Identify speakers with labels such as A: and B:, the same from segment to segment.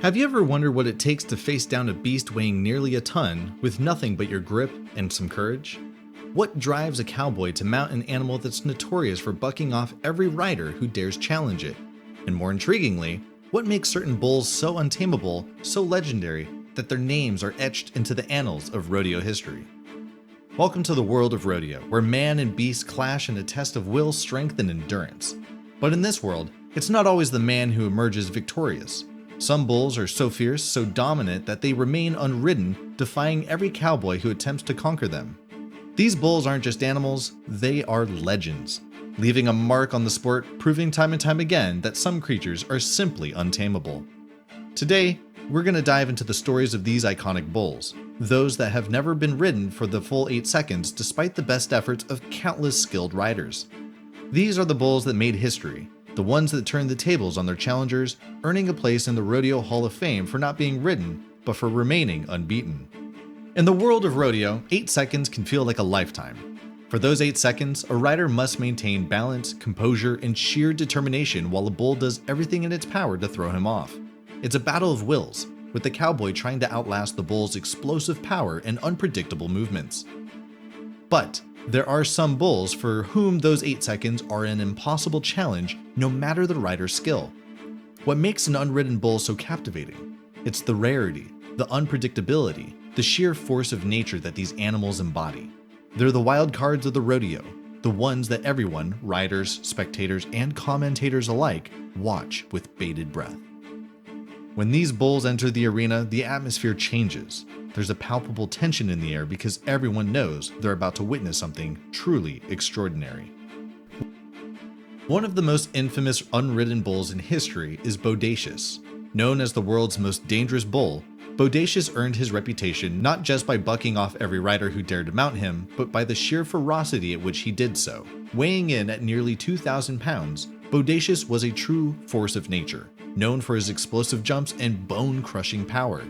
A: Have you ever wondered what it takes to face down a beast weighing nearly a ton with nothing but your grip and some courage? What drives a cowboy to mount an animal that's notorious for bucking off every rider who dares challenge it? And more intriguingly, what makes certain bulls so untamable, so legendary, that their names are etched into the annals of rodeo history? Welcome to the world of rodeo, where man and beast clash in a test of will, strength, and endurance. But in this world, it's not always the man who emerges victorious. Some bulls are so fierce, so dominant that they remain unridden, defying every cowboy who attempts to conquer them. These bulls aren't just animals, they are legends, leaving a mark on the sport, proving time and time again that some creatures are simply untamable. Today, we're going to dive into the stories of these iconic bulls, those that have never been ridden for the full 8 seconds despite the best efforts of countless skilled riders. These are the bulls that made history, the ones that turned the tables on their challengers, earning a place in the Rodeo Hall of Fame for not being ridden, but for remaining unbeaten. In the world of rodeo, 8 seconds can feel like a lifetime. For those 8 seconds, a rider must maintain balance, composure, and sheer determination while a bull does everything in its power to throw him off. It's a battle of wills, with the cowboy trying to outlast the bull's explosive power and unpredictable movements. But there are some bulls for whom those 8 seconds are an impossible challenge no matter the rider's skill. What makes an unridden bull so captivating? It's the rarity, the unpredictability, the sheer force of nature that these animals embody. They're the wild cards of the rodeo, the ones that everyone, riders, spectators, and commentators alike, watch with bated breath. When these bulls enter the arena, the atmosphere changes. There's a palpable tension in the air because everyone knows they're about to witness something truly extraordinary. One of the most infamous unridden bulls in history is Bodacious. Known as the world's most dangerous bull, Bodacious earned his reputation not just by bucking off every rider who dared to mount him, but by the sheer ferocity at which he did so. Weighing in at nearly 2,000 pounds, Bodacious was a true force of nature, known for his explosive jumps and bone-crushing power.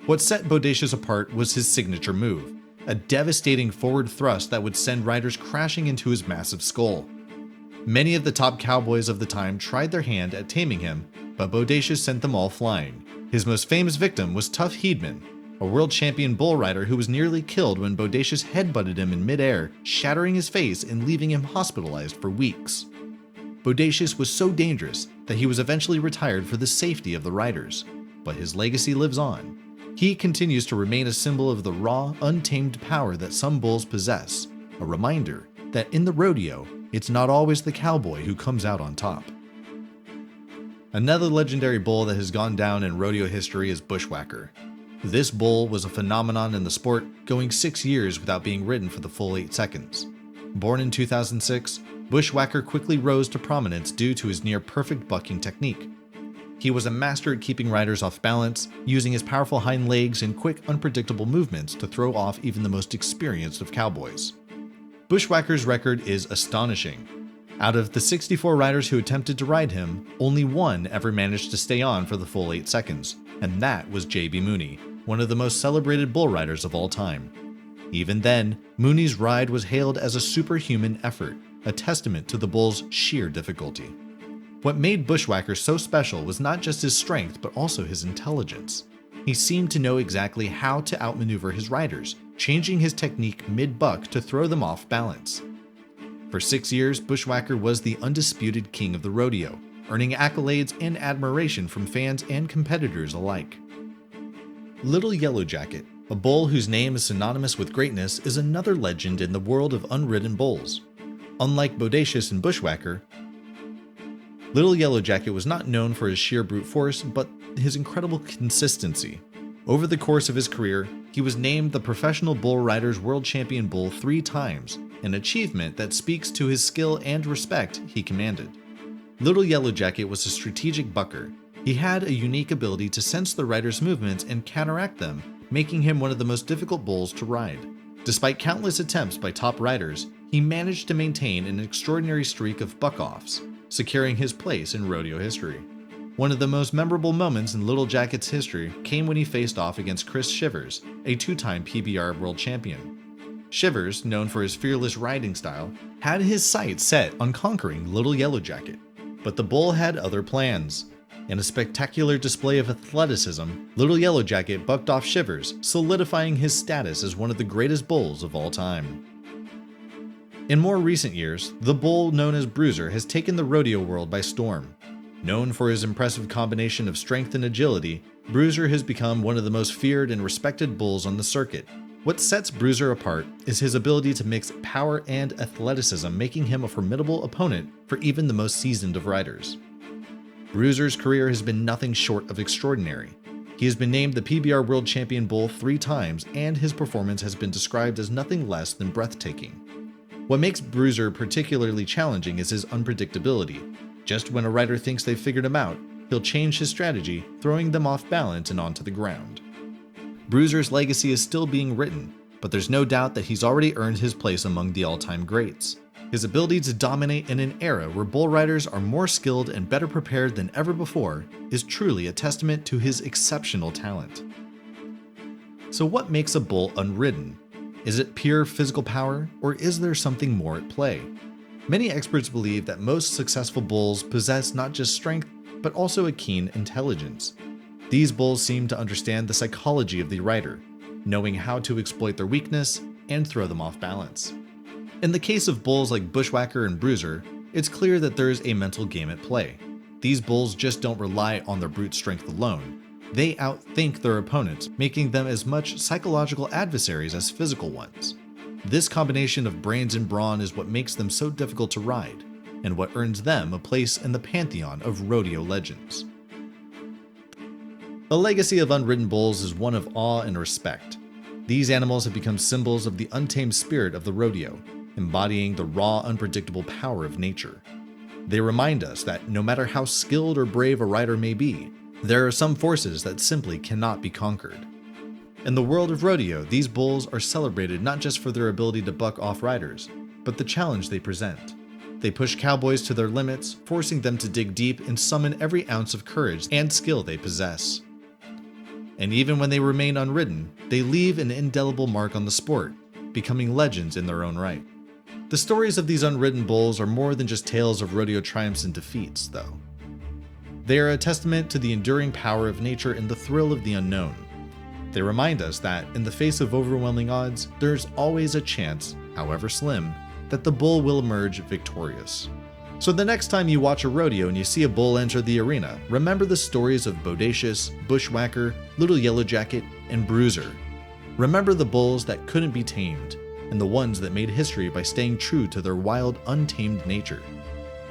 A: What set Bodacious apart was his signature move, a devastating forward thrust that would send riders crashing into his massive skull. Many of the top cowboys of the time tried their hand at taming him, but Bodacious sent them all flying. His most famous victim was Tough Heedman, a world champion bull rider who was nearly killed when Bodacious headbutted him in midair, shattering his face and leaving him hospitalized for weeks. Bodacious was so dangerous that he was eventually retired for the safety of the riders, but his legacy lives on. He continues to remain a symbol of the raw, untamed power that some bulls possess, a reminder that in the rodeo, it's not always the cowboy who comes out on top. Another legendary bull that has gone down in rodeo history is Bushwhacker. This bull was a phenomenon in the sport, going 6 years without being ridden for the full 8 seconds. Born in 2006, Bushwacker quickly rose to prominence due to his near-perfect bucking technique. He was a master at keeping riders off balance, using his powerful hind legs and quick, unpredictable movements to throw off even the most experienced of cowboys. Bushwhacker's record is astonishing. Out of the 64 riders who attempted to ride him, only one ever managed to stay on for the full 8 seconds, and that was J.B. Mooney, one of the most celebrated bull riders of all time. Even then, Mooney's ride was hailed as a superhuman effort, a testament to the bull's sheer difficulty. What made Bushwhacker so special was not just his strength, but also his intelligence. He seemed to know exactly how to outmaneuver his riders, changing his technique mid-buck to throw them off balance. For 6 years, Bushwhacker was the undisputed king of the rodeo, earning accolades and admiration from fans and competitors alike. Little Yellow Jacket, a bull whose name is synonymous with greatness, is another legend in the world of unridden bulls. Unlike Bodacious and Bushwhacker, Little Yellow Jacket was not known for his sheer brute force, but his incredible consistency. Over the course of his career, he was named the Professional Bull Riders World Champion Bull 3 times, an achievement that speaks to his skill and respect he commanded. Little Yellow Jacket was a strategic bucker. He had a unique ability to sense the rider's movements and counteract them, making him one of the most difficult bulls to ride. Despite countless attempts by top riders, he managed to maintain an extraordinary streak of buck-offs, securing his place in rodeo history. One of the most memorable moments in Little Jacket's history came when he faced off against Chris Shivers, a 2-time PBR world champion. Shivers, known for his fearless riding style, had his sights set on conquering Little Yellow Jacket, but the bull had other plans. In a spectacular display of athleticism, Little Yellow Jacket bucked off Shivers, solidifying his status as one of the greatest bulls of all time. In more recent years, the bull known as Bruiser has taken the rodeo world by storm. Known for his impressive combination of strength and agility, Bruiser has become one of the most feared and respected bulls on the circuit. What sets Bruiser apart is his ability to mix power and athleticism, making him a formidable opponent for even the most seasoned of riders. Bruiser's career has been nothing short of extraordinary. He has been named the PBR World Champion Bull 3 times, and his performance has been described as nothing less than breathtaking. What makes Bruiser particularly challenging is his unpredictability. Just when a rider thinks they've figured him out, he'll change his strategy, throwing them off balance and onto the ground. Bruiser's legacy is still being written, but there's no doubt that he's already earned his place among the all-time greats. His ability to dominate in an era where bull riders are more skilled and better prepared than ever before is truly a testament to his exceptional talent. So what makes a bull unridden? Is it pure physical power, or is there something more at play? Many experts believe that most successful bulls possess not just strength, but also a keen intelligence. These bulls seem to understand the psychology of the rider, knowing how to exploit their weakness and throw them off balance. In the case of bulls like Bushwacker and Bruiser, it's clear that there is a mental game at play. These bulls just don't rely on their brute strength alone. They outthink their opponents, making them as much psychological adversaries as physical ones. This combination of brains and brawn is what makes them so difficult to ride, and what earns them a place in the pantheon of rodeo legends. The legacy of unridden bulls is one of awe and respect. These animals have become symbols of the untamed spirit of the rodeo, embodying the raw, unpredictable power of nature. They remind us that no matter how skilled or brave a rider may be, there are some forces that simply cannot be conquered. In the world of rodeo, these bulls are celebrated not just for their ability to buck off riders, but the challenge they present. They push cowboys to their limits, forcing them to dig deep and summon every ounce of courage and skill they possess. And even when they remain unridden, they leave an indelible mark on the sport, becoming legends in their own right. The stories of these unridden bulls are more than just tales of rodeo triumphs and defeats, though. They are a testament to the enduring power of nature and the thrill of the unknown. They remind us that, in the face of overwhelming odds, there's always a chance, however slim, that the bull will emerge victorious. So the next time you watch a rodeo and you see a bull enter the arena, remember the stories of Bodacious, Bushwhacker, Little Yellow Jacket, and Bruiser. Remember the bulls that couldn't be tamed, and the ones that made history by staying true to their wild, untamed nature.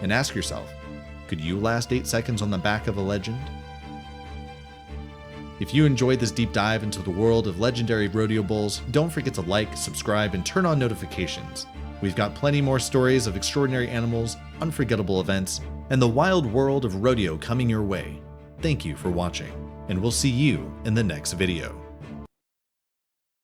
A: And ask yourself, could you last 8 seconds on the back of a legend? If you enjoyed this deep dive into the world of legendary rodeo bulls, don't forget to like, subscribe, and turn on notifications. We've got plenty more stories of extraordinary animals, unforgettable events, and the wild world of rodeo coming your way. Thank you for watching, and we'll see you in the next video.